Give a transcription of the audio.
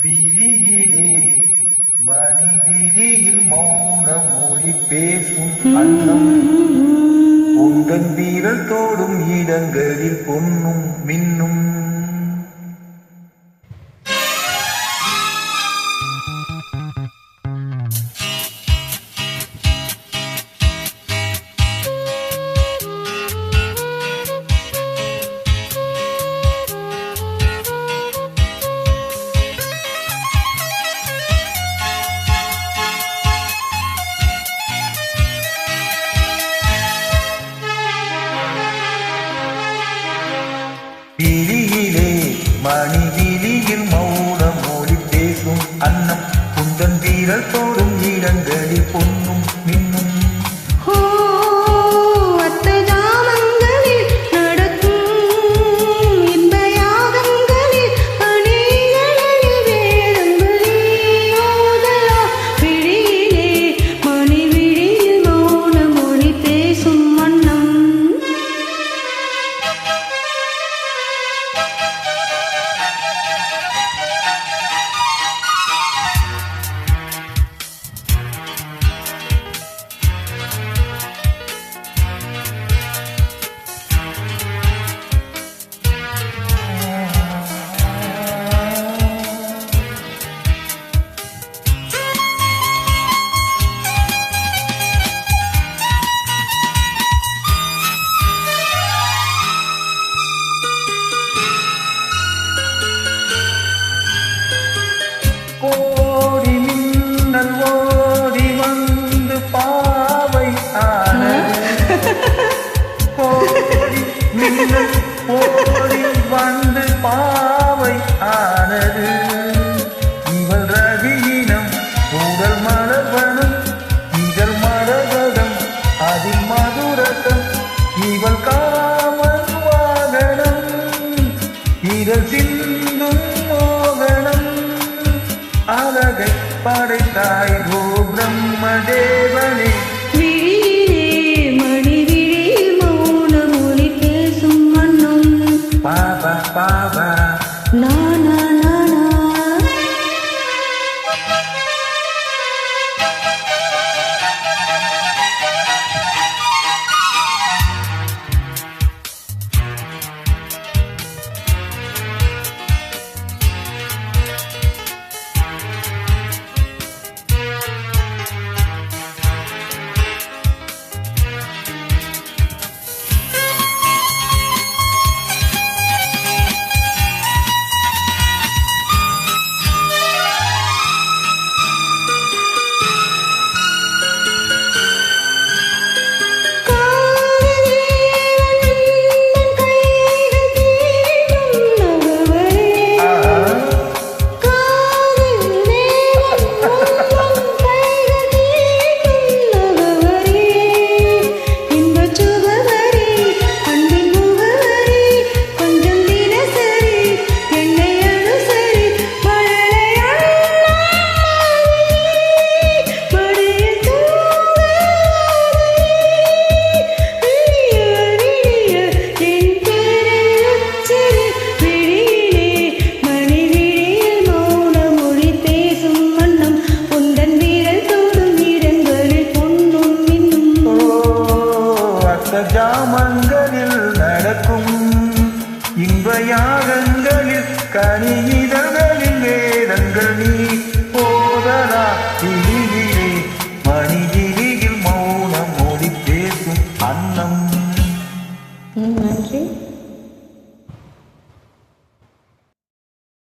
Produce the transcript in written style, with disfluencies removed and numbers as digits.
விழியிலே மணி விழியில் மௌன மொழி பேசும் அன்னம் உந்தன் வீரல் தோடும் இடங்களில் பொன்னும் மின்னும் விழியிலே மணி விழியில் மௌனம் மொழி பேசும் அன்னம் குந்தன் வீரல் தோடும் இடங்களில் பொன்னும் மின்னும் ஓடி மின்னல் ஓடி வந்து பாவை ஓடி மின்னல் ஓடி வந்து பாவை ஆனது இவள் ரவியினம் உடல் மலர்வனம் இதழ் மரகதம் அதில் மதுரகம் இவள் காமன் வாகனம் இதழ் சிந்தும் மோகனம் அழகை படைத்தாய் ஓ பிரம்மதேவனே விழியிலே மணி விழியில் மௌன மொழி பேசும் மன்னம் பாபா பாபா நானா நானா ஜாமங்களில் நடக்கும் இன்பயாகங்களில் கனிதழ்களில் வேதங்கள் நீ போதலா விழியிலே மணி விழியில் மௌனம் மொழி பேசும் அன்னம் நன்றி.